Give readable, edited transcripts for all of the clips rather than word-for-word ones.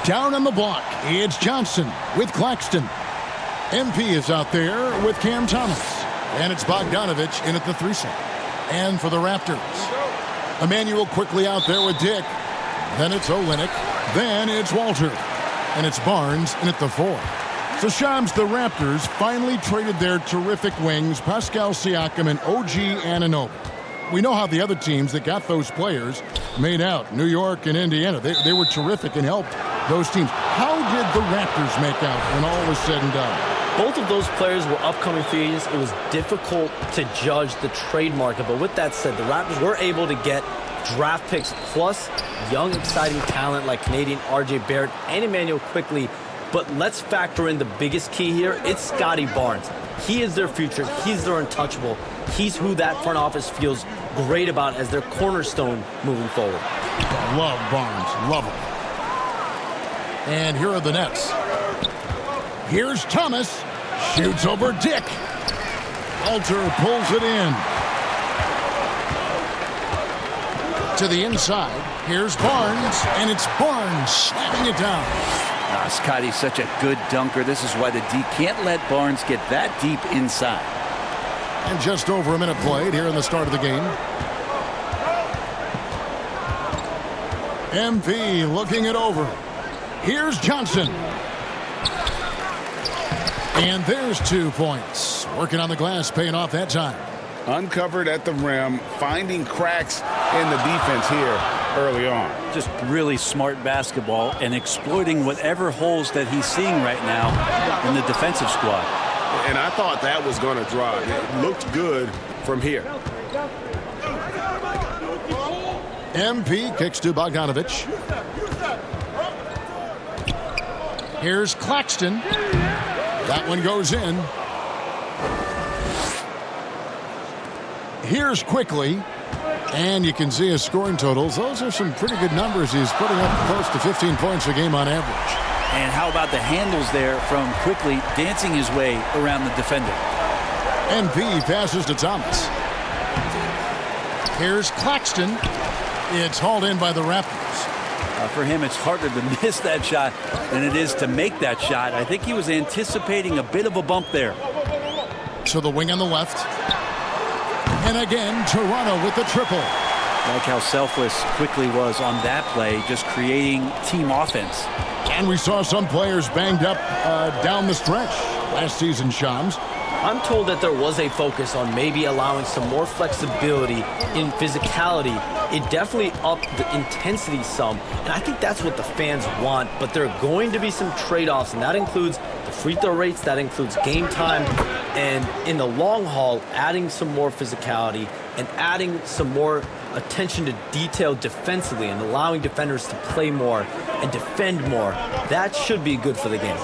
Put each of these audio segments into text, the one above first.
Down on the block, it's Johnson with Claxton. MP is out there with Cam Thomas. And it's Bogdanovich in at the 3-slot. And for the Raptors, Emmanuel quickly out there with Dick. Then it's Olynyk. Then it's Walter. And it's Barnes in at the 4. So Shams, the Raptors finally traded their terrific wings, Pascal Siakam and OG Anunoby. We know how the other teams that got those players made out. New York and Indiana, they were terrific and helped those teams. How did the Raptors make out when all was said and done? Both of those players were upcoming free agents. It was difficult to judge the trade market. But with that said, the Raptors were able to get draft picks plus young, exciting talent like Canadian R.J. Barrett and Emmanuel quickly. But let's factor in the biggest key here. It's Scotty Barnes. He is their future. He's their untouchable. He's who that front office feels great about as their cornerstone moving forward. Love Barnes. Love him. And here are the Nets. Here's Thomas. Shoots over Dick. Walter pulls it in. To the inside. Here's Barnes. And it's Barnes slamming it down. Scotty's such a good dunker. This is why the D can't let Barnes get that deep inside. And just over a minute played here in the start of the game. MP looking it over. Here's Johnson. And there's 2 points. Working on the glass, paying off that time. Uncovered at the rim, finding cracks in the defense here early on. Just really smart basketball and exploiting whatever holes that he's seeing right now in the defensive squad. And I thought that was going to drive. It looked good from here. MP kicks to Bogdanovich. Here's Claxton. That one goes in. Here's quickly. And you can see his scoring totals. Those are some pretty good numbers. He's putting up close to 15 points a game on average. And how about the handles there from quickly dancing his way around the defender. MP passes to Thomas. Here's Claxton. It's hauled in by the Raptors. For him, it's harder to miss that shot than it is to make that shot. I think he was anticipating a bit of a bump there. So the wing on the left. And again, Toronto with the triple. Like how selfless quickly was on that play, just creating team offense. And we saw some players banged up down the stretch last season, Shams. I'm told that there was a focus on maybe allowing some more flexibility in physicality. It definitely upped the intensity some, and I think that's what the fans want. But there are going to be some trade-offs, and that includes the free throw rates, that includes game time, and in the long haul, adding some more physicality and adding some more attention to detail defensively and allowing defenders to play more and defend more. That should be good for the game.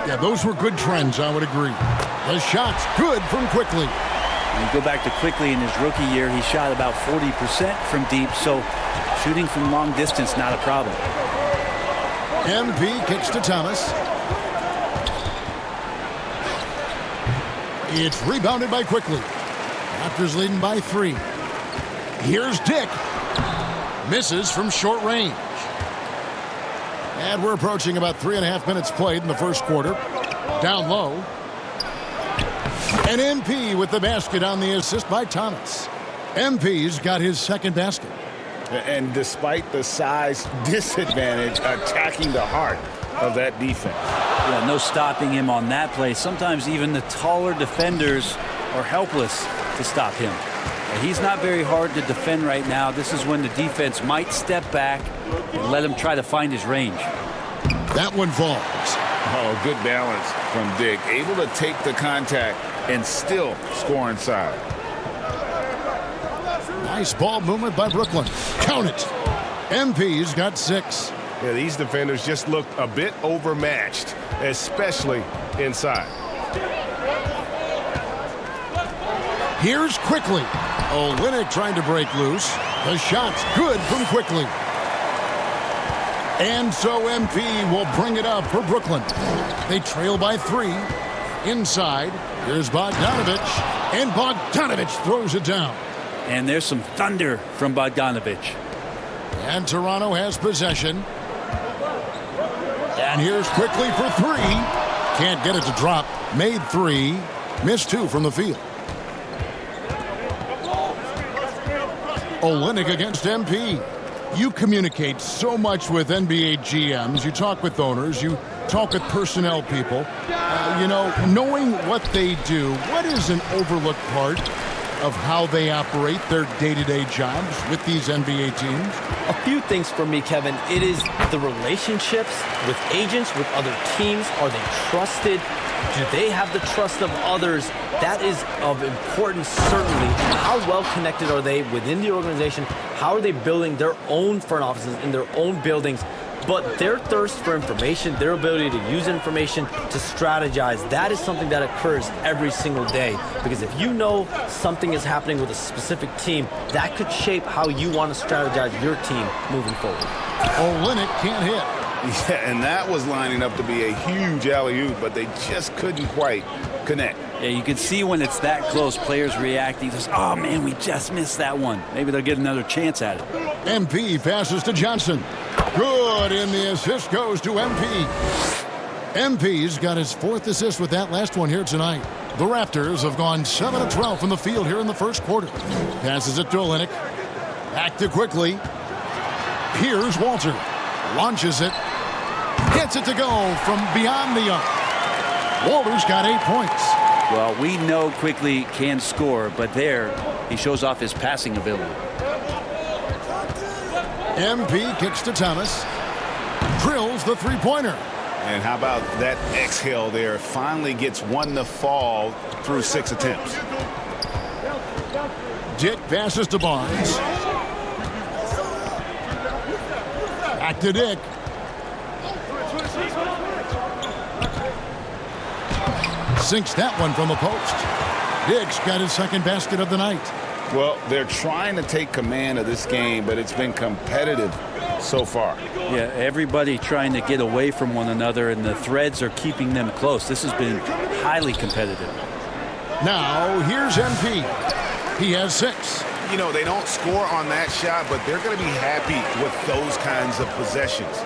Yeah, those were good trends, I would agree. The shot's good from Quickly. And you go back to Quickly in his rookie year, he shot about 40% from deep, so shooting from long distance, not a problem. MP kicks to Thomas. It's rebounded by Quickly. Raptors leading by 3. Here's Dick. Misses from short range. And we're approaching about 3.5 minutes played in the first quarter. Down low. And MP with the basket on the assist by Thomas. MP's got his second basket. And despite the size disadvantage, attacking the heart of that defense. Yeah, no stopping him on that play. Sometimes even the taller defenders are helpless to stop him. He's not very hard to defend right now. This is when the defense might step back and let him try to find his range. That one falls. Oh, good balance from Dick. Able to take the contact and still score inside. Nice ball movement by Brooklyn. Count it. MP's got 6. Yeah, these defenders just looked a bit overmatched, especially inside. Here's Quickly. Olynyk trying to break loose. The shot's good from Quickly. And so MP will bring it up for Brooklyn. They trail by 3. Inside, here's Bogdanovich. And Bogdanovich throws it down. And there's some thunder from Bogdanovich. And Toronto has possession. And here's quickly for three. Can't get it to drop. Made three. Missed two from the field. Olynyk against MP. You communicate so much with NBA GMs. You talk with owners. You talk with personnel people. Knowing what they do, what is an overlooked part of how they operate their day-to-day jobs with these NBA teams? A few things for me, Kevin. It is the relationships with agents, with other teams. Are they trusted? Do they have the trust of others? That is of importance, certainly. How well connected are they within the organization? How are they building their own front offices in their own buildings? But their thirst for information, their ability to use information, to strategize, that is something that occurs every single day. Because if you know something is happening with a specific team, that could shape how you want to strategize your team moving forward. Olynyk can't hit. Yeah, and that was lining up to be a huge alley-oop, but they just couldn't quite connect. Yeah, you can see when it's that close, players reacting. Just, oh, man, we just missed that one. Maybe they'll get another chance at it. MP passes to Johnson. Good, and the assist goes to MP. MP's got his fourth assist with that last one here tonight. The Raptors have gone 7 of 12 from the field here in the first quarter. Passes it to Olynyk. Back to quickly. Here's Walter. Launches it. Gets it to go from beyond the arc. Walter's got 8 points. Well, we know Quickly can score, but there he shows off his passing ability. MP kicks to Thomas. Drills the three-pointer. And how about that exhale there? Finally gets one to fall through 6 attempts. Dick passes to Barnes. Back to Dick. Sinks that one from the post. Dick's got his second basket of the night. Well, they're trying to take command of this game, but it's been competitive so far. Yeah, everybody trying to get away from one another, and the threads are keeping them close. This has been highly competitive. Now, here's MP. He has 6. You know, they don't score on that shot, but they're going to be happy with those kinds of possessions.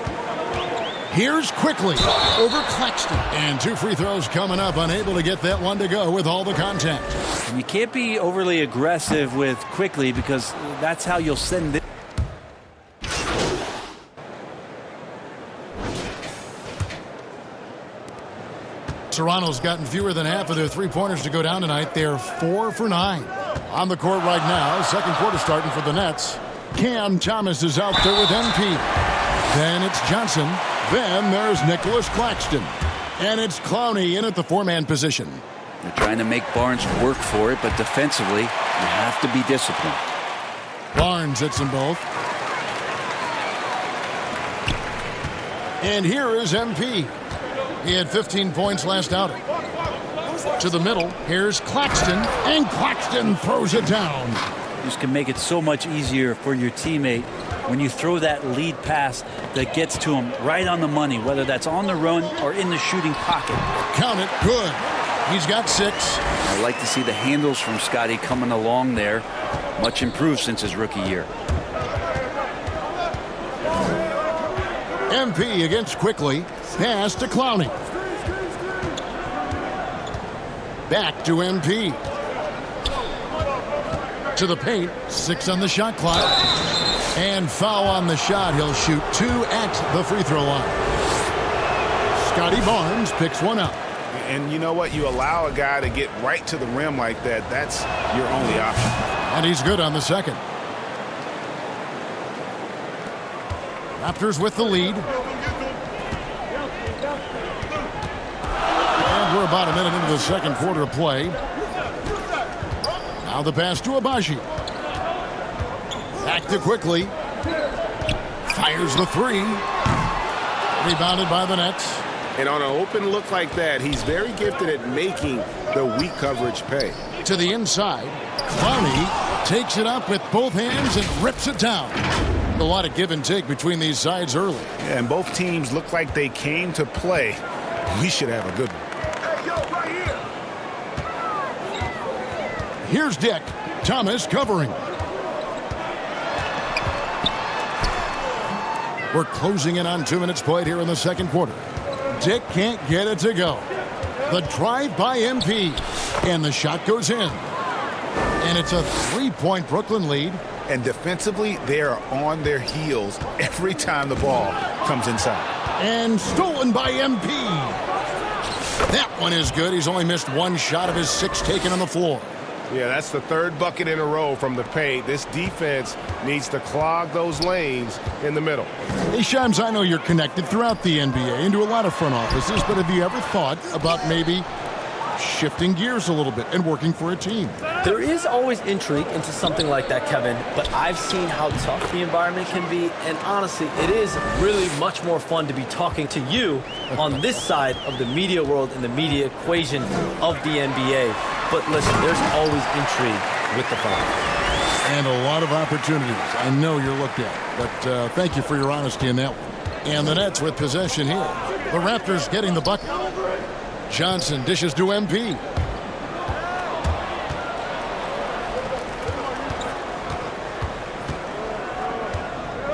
Here's quickly over Claxton. And 2 free throws coming up, unable to get that one to go with all the contact. And you can't be overly aggressive with Quickly because that's how you'll send it. Toronto's gotten fewer than half of their three-pointers to go down tonight. They're 4 for 9. On the court right now, second quarter starting for the Nets. Cam Thomas is out there with MP. Then it's Johnson. Then there's Nicholas Claxton. And it's Clowney in at the 4-man position. They're trying to make Barnes work for it, but defensively, you have to be disciplined. Barnes hits them both. And here is MP. He had 15 points last outing. To the middle, here's Claxton, and Claxton throws it down. This can make it so much easier for your teammate when you throw that lead pass that gets to him right on the money, whether that's on the run or in the shooting pocket. Count it, good. He's got 6. I like to see the handles from Scotty coming along there. Much improved since his rookie year. MP against Quickly. Pass to Clowney. Back to MP. To the paint. 6 on the shot clock. And foul on the shot. He'll shoot 2 at the free throw line. Scotty Barnes picks one up. And you know what? You allow a guy to get right to the rim like that. That's your only option. And he's good on the second. Raptors with the lead. And we're about a minute into the second quarter of play. Now the pass to Abaji. Back to Quickly. Fires the 3. Rebounded by the Nets. And on an open look like that, he's very gifted at making the weak coverage pay. To the inside. Clowney takes it up with both hands and rips it down. A lot of give and take between these sides early. Yeah, and both teams look like they came to play. We should have a good one. Hey, yo, right here. Here's Dick. Thomas covering. We're closing in on 2 minutes played here in the second quarter. Dick can't get it to go. The drive by MP. And the shot goes in. And it's a 3-point Brooklyn lead. And defensively, they are on their heels every time the ball comes inside. And stolen by MP. That one is good. He's only missed one shot of his 6 taken on the floor. Yeah, that's the 3rd bucket in a row from the paint. This defense needs to clog those lanes in the middle. Hey, Shams, I know you're connected throughout the NBA into a lot of front offices, but have you ever thought about maybe shifting gears a little bit and working for a team? There is always intrigue into something like that, Kevin, but I've seen how tough the environment can be, and honestly, it is really much more fun to be talking to you on this side of the media world and the media equation of the NBA. But listen, there's always intrigue with the fun. And a lot of opportunities. I know you're looked at, but thank you for your honesty in that one. And the Nets with possession here. The Raptors getting the bucket. Johnson dishes to MP.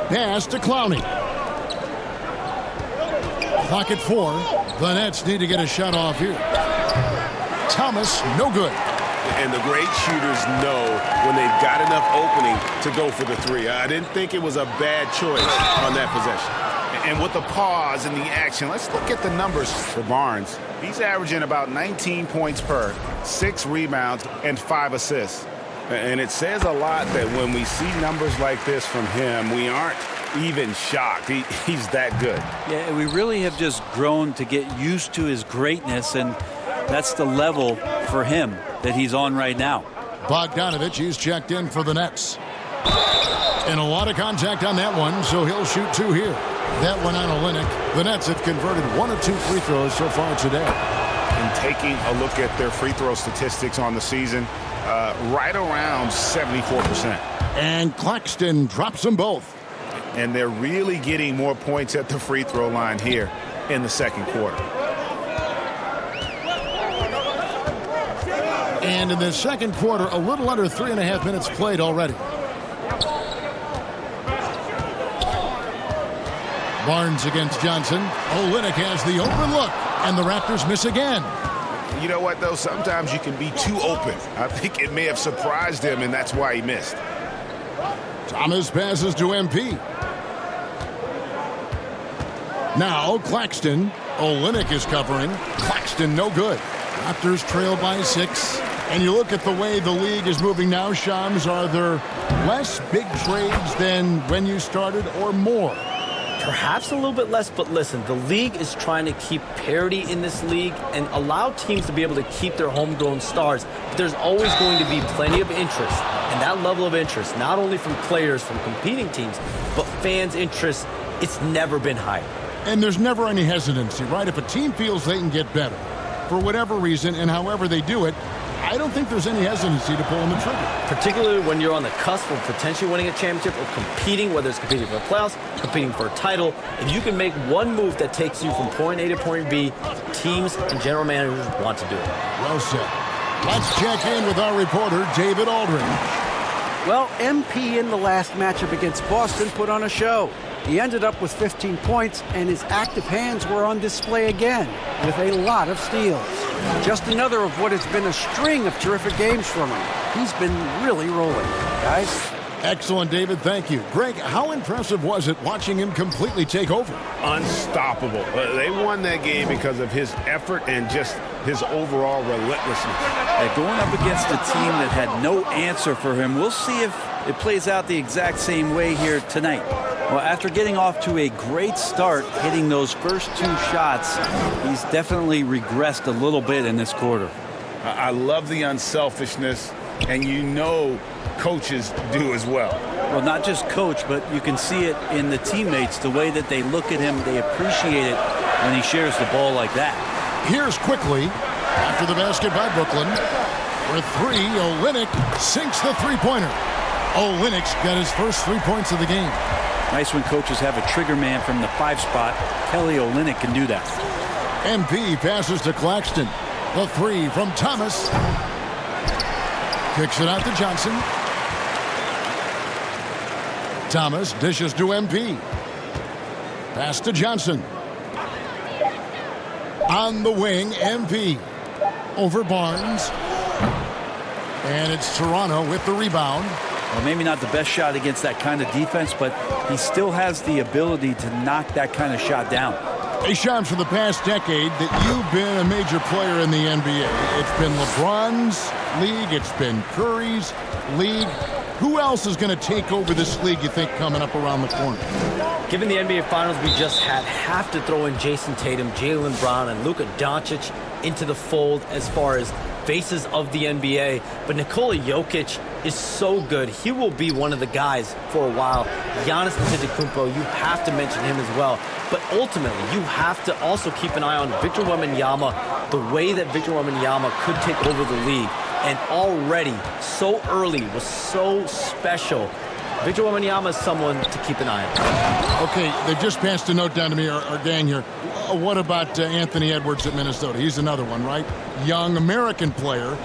Pass to Clowney. Clock at 4. The Nets need to get a shot off here. Thomas, no good. And the great shooters know when they've got enough opening to go for the 3. I didn't think it was a bad choice on that possession. And with the pause and the action, let's look at the numbers for Barnes. He's averaging about 19 points per, 6 rebounds, and 5 assists. And it says a lot that when we see numbers like this from him, we aren't even shocked. He's that good. Yeah, we really have just grown to get used to his greatness, and that's the level for him that he's on right now. Bogdanovich, he's checked in for the Nets. And a lot of contact on that one, so he'll shoot 2 here. That one on Olynyk. The Nets have converted 1 of 2 free throws so far today. And taking a look at their free throw statistics on the season, right around 74%. And Claxton drops them both. And they're really getting more points at the free throw line here in the second quarter. And in the second quarter, a little under 3.5 minutes played already. Barnes against Johnson. Olynyk has the open look, and the Raptors miss again. You know what, though? Sometimes you can be too open. I think it may have surprised him, and that's why he missed. Thomas passes to MP. Now Claxton. Olynyk is covering. Claxton no good. Raptors trail by 6. And you look at the way the league is moving now, Shams, are there less big trades than when you started or more? Perhaps a little bit less, but listen, the league is trying to keep parity in this league and allow teams to be able to keep their homegrown stars. But there's always going to be plenty of interest, and that level of interest, not only from players from competing teams, but fans' interest, it's never been higher. And there's never any hesitancy, right? If a team feels they can get better, for whatever reason and however they do it, I don't think there's any hesitancy to pull on the trigger. Particularly when you're on the cusp of potentially winning a championship or competing, whether it's competing for the playoffs, competing for a title. If you can make one move that takes you from point A to point B, teams and general managers want to do it. Well said. Let's check in with our reporter, David Aldridge. Well, MP in the last matchup against Boston put on a show. He ended up with 15 points, and his active hands were on display again, with a lot of steals. Just another of what has been a string of terrific games from him. He's been really rolling, guys. Excellent, David. Thank you. Greg, how impressive was it watching him completely take over? Unstoppable. They won that game because of his effort and just his overall relentlessness. Going up against a team that had no answer for him, we'll see if it plays out the exact same way here tonight. Well, after getting off to a great start, hitting those first 2 shots, he's definitely regressed a little bit in this quarter. I love the unselfishness, and you know coaches do as well. Well, not just coach, but you can see it in the teammates, the way that they look at him, they appreciate it when he shares the ball like that. Here's quickly, after the basket by Brooklyn, for 3, Olynyk sinks the three-pointer. Olynyk's got his first 3 points of the game. Nice when coaches have a trigger man from the 5 spot. Kelly Olynyk can do that. MP passes to Claxton. The 3 from Thomas. Kicks it out to Johnson. Thomas dishes to MP. Pass to Johnson. On the wing, MP. Over Barnes. And it's Toronto with the rebound. Well, maybe not the best shot against that kind of defense, but he still has the ability to knock that kind of shot down. Hey, Sean, for the past decade that you've been a major player in the NBA, it's been LeBron's league, it's been Curry's league. Who else is going to take over this league, you think, coming up around the corner? Given the NBA Finals we just had, have to throw in Jason Tatum, Jaylen Brown, and Luka Doncic into the fold as far as faces of the NBA. But Nikola Jokic is so good. He will be one of the guys for a while. Giannis Antetokounmpo, you have to mention him as well. But ultimately, you have to also keep an eye on Victor Wembanyama, the way that Victor Wembanyama could take over the league. And already, so early, was so special. Victor Wembanyama is someone to keep an eye on. Okay, they just passed a note down to me, our gang here. What about Anthony Edwards at Minnesota? He's another one, right? Young American player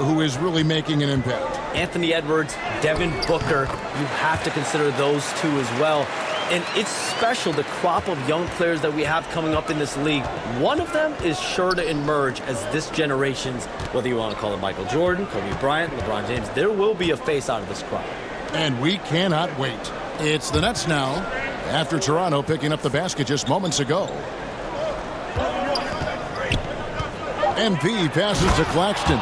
who is really making an impact. Anthony Edwards, Devin Booker, you have to consider those two as well. And it's special, the crop of young players that we have coming up in this league. One of them is sure to emerge as this generation's, whether you want to call it Michael Jordan, Kobe Bryant, LeBron James, there will be a face out of this crop. And we cannot wait. It's the Nets now, after Toronto picking up the basket just moments ago. MP passes to Claxton.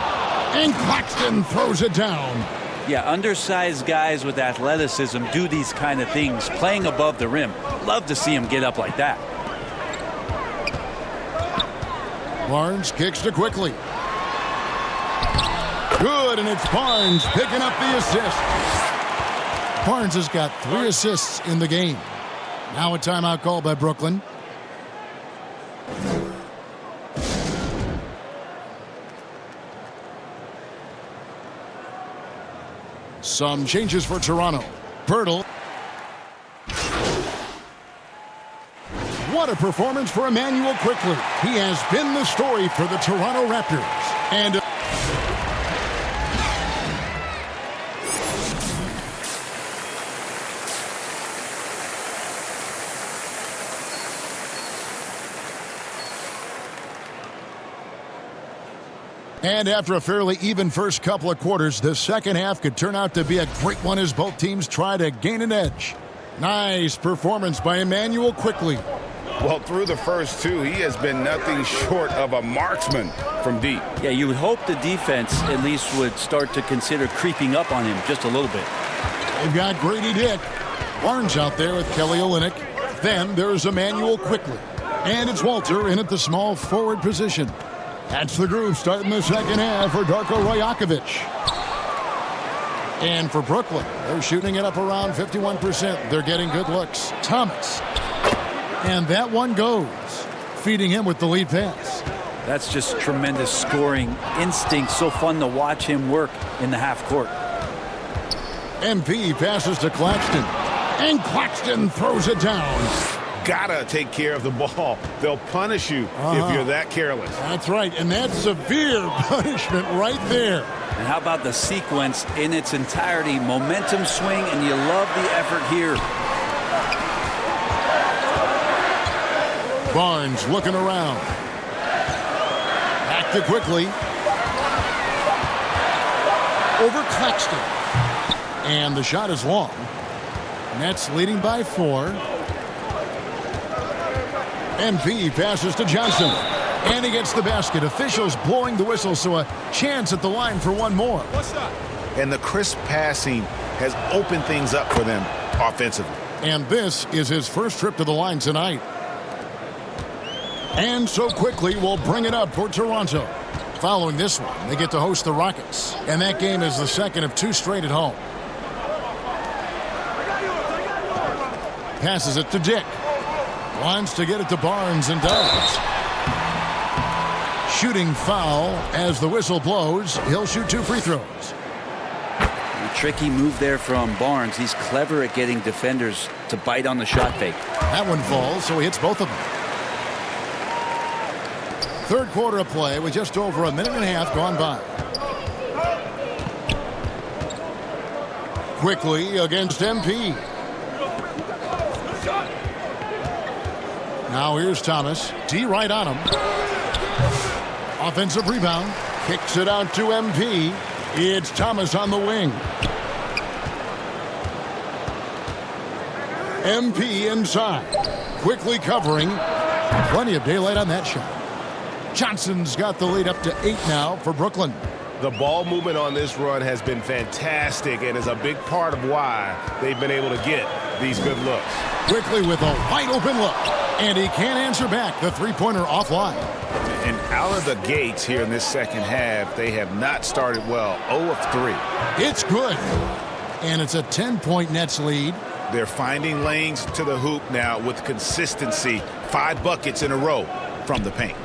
And Claxton throws it down. Yeah, undersized guys with athleticism do these kind of things, playing above the rim. Love to see him get up like that. Barnes kicks to Quickly. Good, and it's Barnes picking up the assist. Barnes has got 3 assists in the game. Now a timeout call by Brooklyn. Some changes for Toronto. Pirtle. What a performance for Emmanuel Quickly. He has been the story for the Toronto Raptors. And after a fairly even first couple of quarters, the second half could turn out to be a great one as both teams try to gain an edge. Nice performance by Emmanuel Quickly. Well, through the first 2, he has been nothing short of a marksman from deep. Yeah, you would hope the defense at least would start to consider creeping up on him just a little bit. They've got Grady Dick. Barnes out there with Kelly Olynyk. Then there's Emmanuel Quickly. And it's Walter in at the small forward position. That's the groove starting the second half for Darko Rajakovic. And for Brooklyn, they're shooting it up around 51%. They're getting good looks. Thomas. And that one goes, feeding him with the lead pass. That's just tremendous scoring instinct. So fun to watch him work in the half court. MP passes to Claxton. And Claxton throws it down. Gotta take care of the ball. They'll punish you if you're that careless. That's right, and that's severe punishment right there. And how about the sequence in its entirety? Momentum swing, and you love the effort here. Barnes looking around. Back to Quickly. Over Claxton. And the shot is long. Nets leading by 4. MP passes to Johnson. And he gets the basket. Officials blowing the whistle, so a chance at the line for one more. And the crisp passing has opened things up for them offensively. And this is his first trip to the line tonight. And so Quickly will bring it up for Toronto. Following this one, they get to host the Rockets. And that game is the second of 2 straight at home. Passes it to Dick. Wants to get it to Barnes and does. Shooting foul as the whistle blows. He'll shoot 2 free throws. A tricky move there from Barnes. He's clever at getting defenders to bite on the shot fake. That one falls, so he hits both of them. Third quarter of play with just over a minute and a half gone by. Quickly against MP. Now here's Thomas. D right on him. Offensive rebound. Kicks it out to MP. It's Thomas on the wing. MP inside. Quickly covering. Plenty of daylight on that shot. Johnson's got the lead up to 8 now for Brooklyn. The ball movement on this run has been fantastic and is a big part of why they've been able to get these good looks. Quickly with a wide open look. And he can't answer back. The three-pointer offline. And out of the gates here in this second half, they have not started well. 0 of 3. It's good. And it's a 10-point Nets lead. They're finding lanes to the hoop now with consistency. 5 buckets in a row from the paint.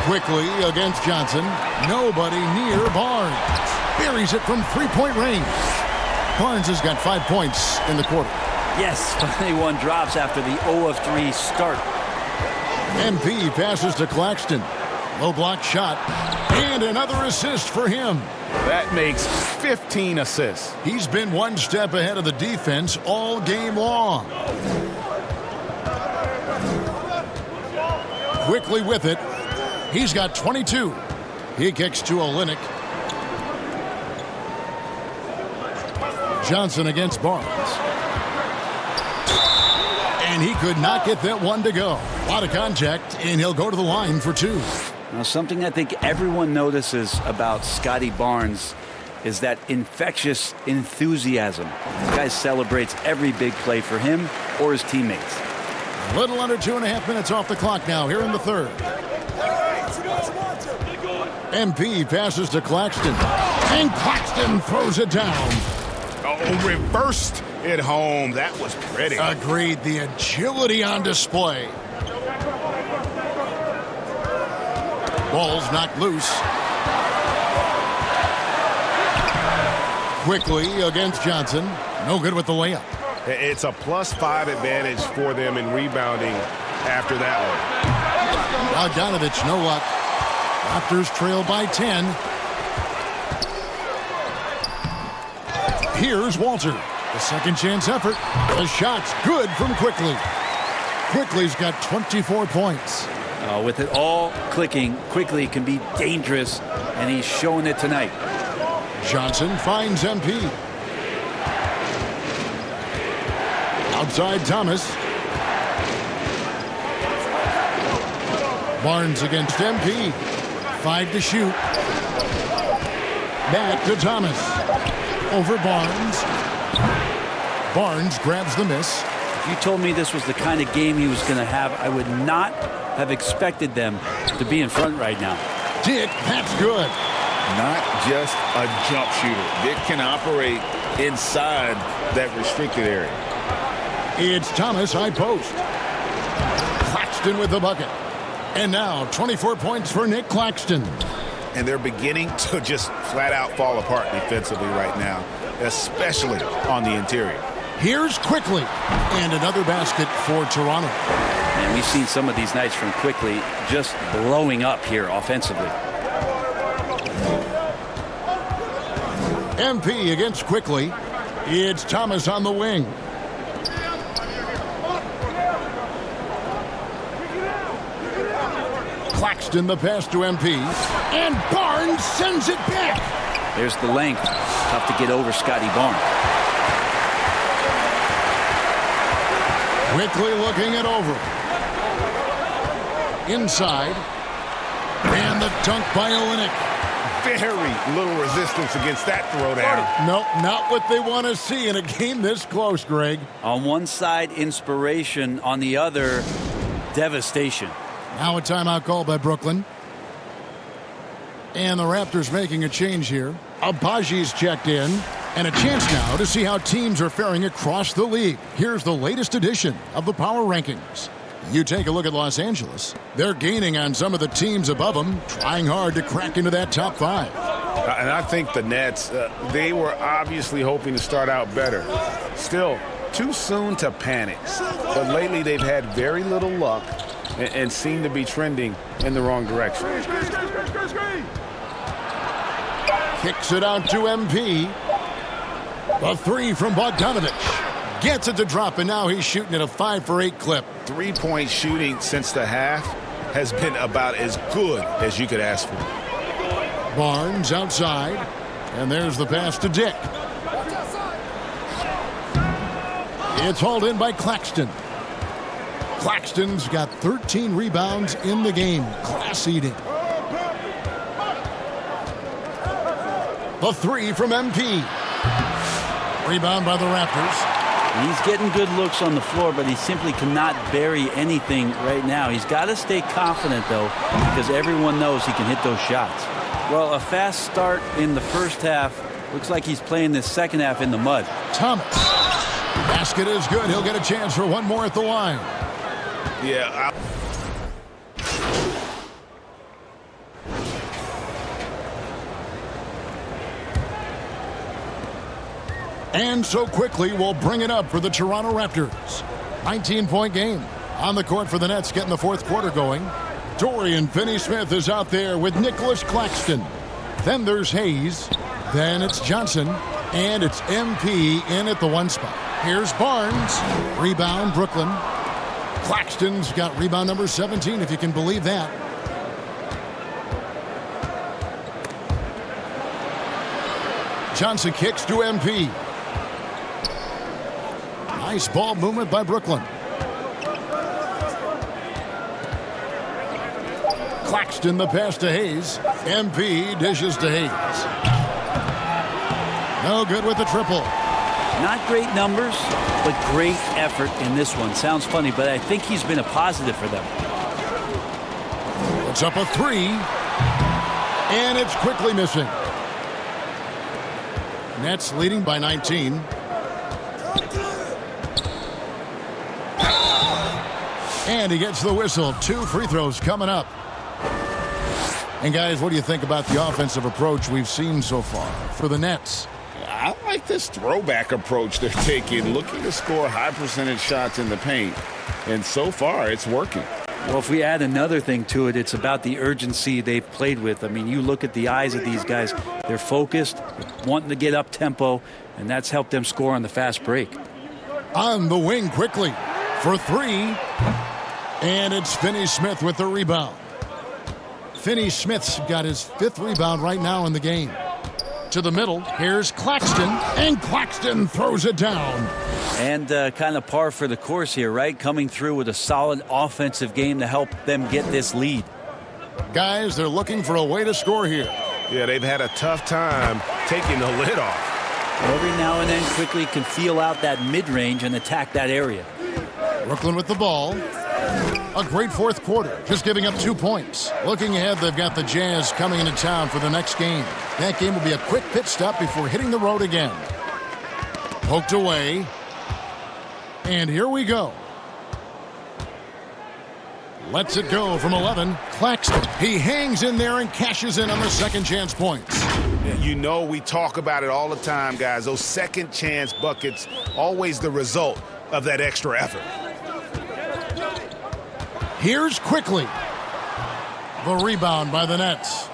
Quickly against Johnson. Nobody near Barnes. Buries it from three-point range. Barnes has got 5 points in the quarter. Yes, finally one drops after the 0 of 3 start. MP passes to Claxton. Low block shot. And another assist for him. That makes 15 assists. He's been one step ahead of the defense all game long. Quickly with it. He's got 22. He kicks to Olynyk. Johnson against Barnes. And he could not get that one to go. A lot of contact, and he'll go to the line for 2. Now, something I think everyone notices about Scotty Barnes is that infectious enthusiasm. The guy celebrates every big play for him or his teammates. A little under 2.5 minutes off the clock now here in the third. MP passes to Claxton. And Claxton throws it down. Oh, reversed it home. That was pretty. Agreed. The agility on display. Ball's knocked loose. Quickly against Johnson. No good with the layup. It's a +5 advantage for them in rebounding after that one. Bogdanovich, no luck. Raptors trail by 10. Here's Walter. The second chance effort. The shot's good from Quickly. Quickly's got 24 points. With it all clicking, Quickly can be dangerous, and he's showing it tonight. Johnson finds MP. Outside Thomas. Barnes against MP. 5 to shoot. Back to Thomas. Over Barnes. Barnes grabs the miss. If you told me this was the kind of game he was going to have, I would not have expected them to be in front right now. Dick, that's good. Not just a jump shooter. Dick can operate inside that restricted area. It's Thomas, high post. Claxton with the bucket. And now 24 points for Nick Claxton. And they're beginning to just flat out fall apart defensively right now, especially on the interior. Here's Quickly. And another basket for Toronto. And we've seen some of these nights from Quickly just blowing up here offensively. MP against Quickly. It's Thomas on the wing. Claxton the pass to MP. And Barnes sends it back. There's the length. Tough to get over Scotty Barnes. Quickly looking it over. Inside. And the dunk by Olynyk. Very little resistance against that throwdown. Nope, not what they want to see in a game this close, Greg. On one side, inspiration. On the other, devastation. Now a timeout call by Brooklyn. And the Raptors making a change here. Abaji's checked in. And a chance now to see how teams are faring across the league. Here's the latest edition of the Power Rankings. You take a look at Los Angeles. They're gaining on some of the teams above them, trying hard to crack into that top 5. And I think the Nets, they were obviously hoping to start out better. Still, too soon to panic. But lately they've had very little luck and seem to be trending in the wrong direction. Kicks it out to MP. The 3 from Bogdanovich. Gets it to drop, and now he's shooting at a 5 for 8 clip. 3-point shooting since the half has been about as good as you could ask for. Barnes outside, and there's the pass to Dick. It's hauled in by Claxton. Claxton's got 13 rebounds in the game. Class eating. The 3 from MP. Rebound by the Raptors. He's getting good looks on the floor, but he simply cannot bury anything right now. He's got to stay confident, though, because everyone knows he can hit those shots. Well, a fast start in the first half. Looks like he's playing this second half in the mud. Thomas. Basket is good. He'll get a chance for one more at the line. Yeah. And so quickly, we'll bring it up for the Toronto Raptors. 19-point game. On the court for the Nets, getting the fourth quarter going. Dorian Finney-Smith is out there with Nicholas Claxton. Then there's Hayes. Then it's Johnson. And it's MP in at the 1 spot. Here's Barnes. Rebound, Brooklyn. Claxton's got rebound number 17, if you can believe that. Johnson kicks to MP. Nice ball movement by Brooklyn. Claxton the pass to Hayes. MP dishes to Hayes. No good with the triple. Not great numbers, but great effort in this one. Sounds funny, but I think he's been a positive for them. It's up a 3. And it's quickly missing. Nets leading by 19. And he gets the whistle. 2 free throws coming up. And guys, what do you think about the offensive approach we've seen so far for the Nets? I like this throwback approach they're taking, looking to score high percentage shots in the paint. And so far, it's working. Well, if we add another thing to it, it's about the urgency they've played with. I mean, you look at the eyes of these guys. They're focused, wanting to get up tempo, and that's helped them score on the fast break. On the wing quickly for 3. And it's Finney-Smith with the rebound. Finney-Smith's got his 5th rebound right now in the game. To the middle, here's Claxton, and Claxton throws it down. And kind of par for the course here, right? Coming through with a solid offensive game to help them get this lead. Guys, they're looking for a way to score here. Yeah, they've had a tough time taking the lid off. Every now and then quickly can feel out that mid-range and attack that area. Brooklyn with the ball. A great fourth quarter, just giving up 2 points. Looking ahead, they've got the Jazz coming into town for the next game. That game will be a quick pit stop before hitting the road again. Poked away. And here we go. Lets it go from 11. Claxton. He hangs in there and cashes in on the second chance points. You know, we talk about it all the time, guys. Those second chance buckets, always the result of that extra effort. Here's quickly the rebound by the Nets.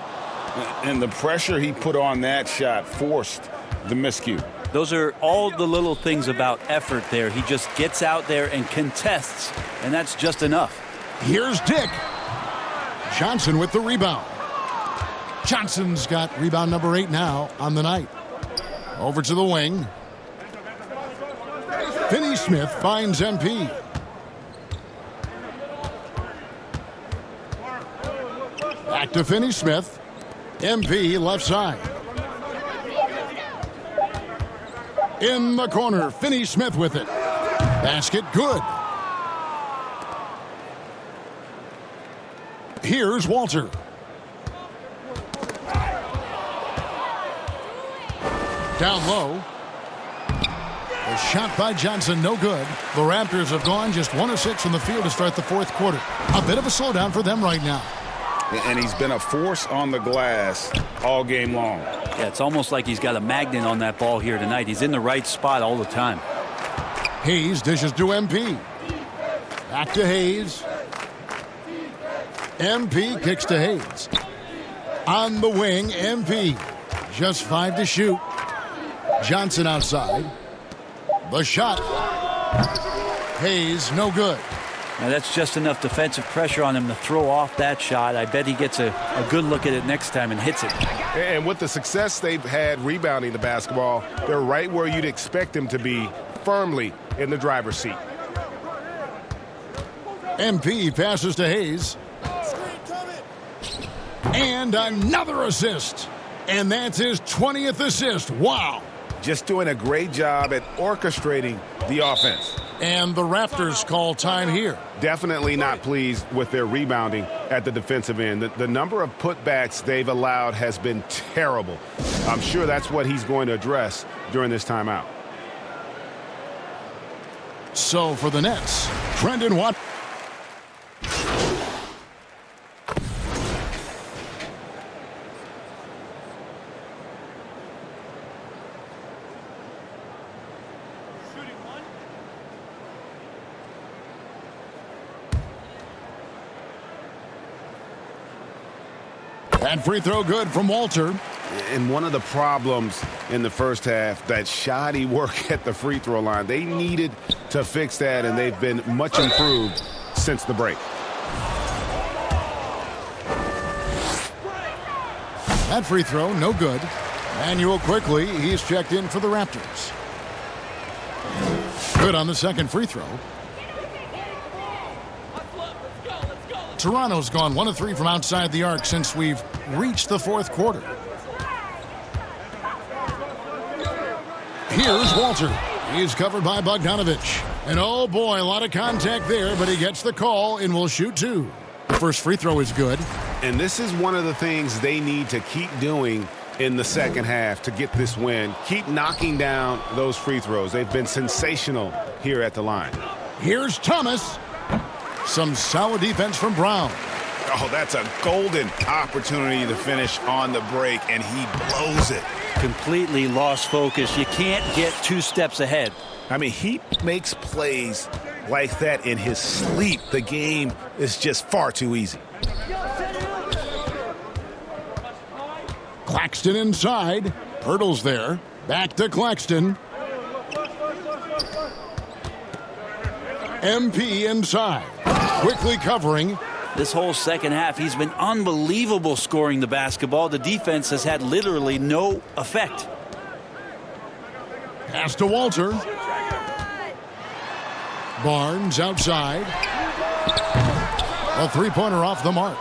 And the pressure he put on that shot forced the miscue. Those are all the little things about effort there. He just gets out there and contests, and that's just enough. Here's Dick. Johnson with the rebound. Johnson's got rebound number 8 now on the night. Over to the wing. Finney-Smith finds MP. Back to Finney-Smith. MP left side. In the corner, Finney-Smith with it. Basket good. Here's Walter. Down low. A shot by Johnson, no good. The Raptors have gone just 1 of 6 from the field to start the fourth quarter. A bit of a slowdown for them right now. And he's been a force on the glass all game long. Yeah, it's almost like he's got a magnet on that ball here tonight. He's in the right spot all the time. Hayes dishes to MP. Back to Hayes. MP kicks to Hayes. On the wing, MP. Just 5 to shoot. Johnson outside. The shot. Hayes, no good. Now that's just enough defensive pressure on him to throw off that shot. I bet he gets a good look at it next time and hits it. And with the success they've had rebounding the basketball, they're right where you'd expect them to be, firmly in the driver's seat. MP passes to Hayes. And another assist. And that's his 20th assist. Wow. Just doing a great job at orchestrating the offense. And the Raptors call time here. Definitely not pleased with their rebounding at the defensive end. The number of putbacks they've allowed has been terrible. I'm sure that's what he's going to address during this timeout. So for the Nets, Brendan Watt. That free throw good from Walter. And one of the problems in the first half, that shoddy work at the free throw line. They needed to fix that, and they've been much improved since the break. That free throw, no good. Manuel quickly, he's checked in for the Raptors. Good on the second free throw. Toronto's gone 1 of 3 from outside the arc since we've reached the fourth quarter. Here's Walter. He's covered by Bogdanovich. And oh boy, a lot of contact there, but he gets the call and will shoot 2. The first free throw is good. And this is one of the things they need to keep doing in the second half to get this win. Keep knocking down those free throws. They've been sensational here at the line. Here's Thomas. Some solid defense from Brown. Oh, that's a golden opportunity to finish on the break, and he blows it. Completely lost focus. You can't get 2 steps ahead. I mean, he makes plays like that in his sleep. The game is just far too easy. Claxton inside. Hurdles there. Back to Claxton. MP inside. Quickly covering. This whole second half, he's been unbelievable scoring the basketball. The defense has had literally no effect. Pass to Walter. Barnes outside. A three-pointer off the mark.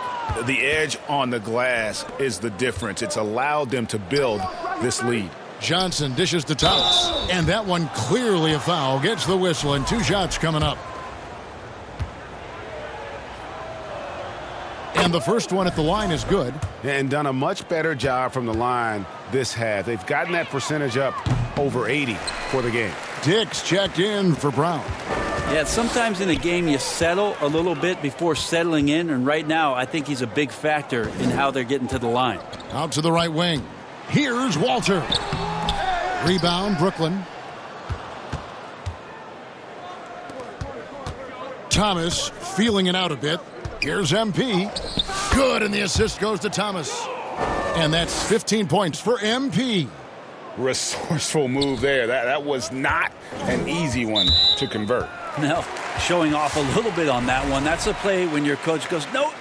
The edge on the glass is the difference. It's allowed them to build this lead. Johnson dishes to Thomas. And that one clearly a foul. Gets the whistle and 2 shots coming up. And the first one at the line is good. And done a much better job from the line this half. They've gotten that percentage up over 80 for the game. Dix checked in for Brown. Yeah, sometimes in a game you settle a little bit before settling in, and right now I think he's a big factor in how they're getting to the line. Out to the right wing. Here's Walter. Rebound, Brooklyn. Thomas feeling it out a bit. Here's MP. Good, and the assist goes to Thomas. And that's 15 points for MP. Resourceful move there. That was not an easy one to convert. No, showing off a little bit on that one. That's a play when your coach goes, no,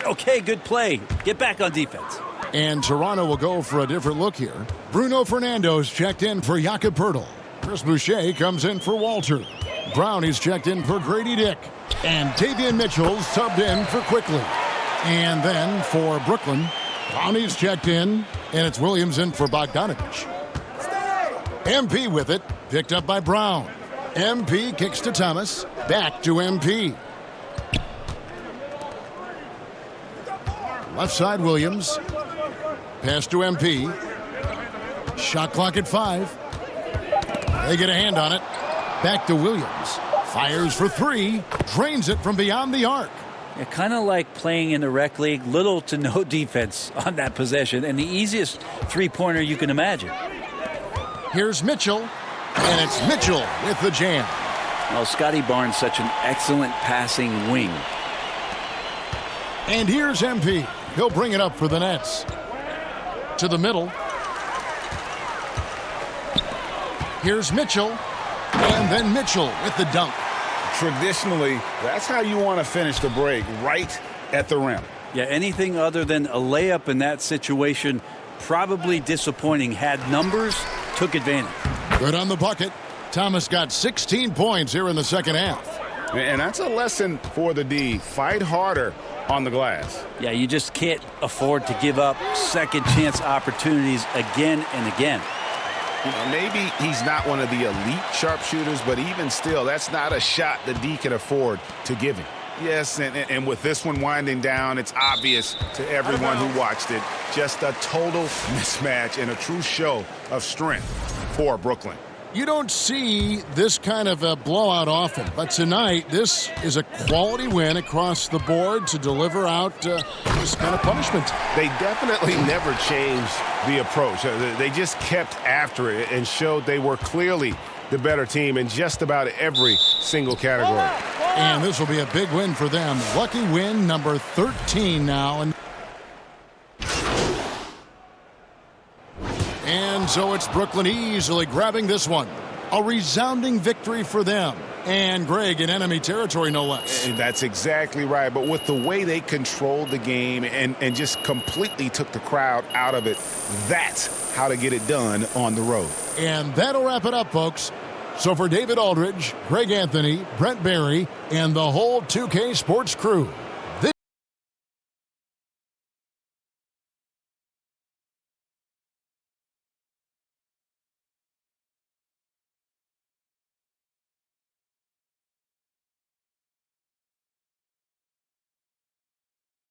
okay, good play. Get back on defense. And Toronto will go for a different look here. Bruno Fernando's checked in for Jakob Poeltl. Chris Boucher comes in for Walter. Brownie's checked in for Grady Dick. And Davian Mitchell's subbed in for Quickly. And then for Brooklyn, Brownie's checked in, and it's Williams in for Bogdanovich. MP with it, picked up by Brown. MP kicks to Thomas, back to MP. Left side, Williams. Pass to MP. Shot clock at 5. They get a hand on it. Back to Williams. Fires for 3. Drains it from beyond the arc. Yeah, kind of like playing in the rec league. Little to no defense on that possession. And the easiest three-pointer you can imagine. Here's Mitchell. And it's Mitchell with the jam. Well, Scotty Barnes, such an excellent passing wing. And here's MP. He'll bring it up for the Nets. To the middle. Here's Mitchell. And then Mitchell with the dunk. Traditionally, that's how you want to finish the break, right at the rim. Yeah, anything other than a layup in that situation, probably disappointing. Had numbers, took advantage. Good on the bucket. Thomas got 16 points here in the second half. And that's a lesson for the D. Fight harder on the glass. Yeah, you just can't afford to give up second chance opportunities again and again. You know, maybe he's not one of the elite sharpshooters, but even still, that's not a shot the D can afford to give him. Yes, and with this one winding down, it's obvious to everyone who watched it. Just a total mismatch and a true show of strength for Brooklyn. You don't see this kind of a blowout often, but tonight this is a quality win across the board to deliver out this kind of punishment. They definitely never changed the approach. They just kept after it and showed they were clearly the better team in just about every single category. And this will be a big win for them. Lucky win number 13 now. And so it's Brooklyn easily grabbing this one. A resounding victory for them. And Greg in enemy territory, no less. And that's exactly right. But with the way they controlled the game and just completely took the crowd out of it, that's how to get it done on the road. And that'll wrap it up, folks. So for David Aldridge, Greg Anthony, Brent Barry, and the whole 2K Sports crew,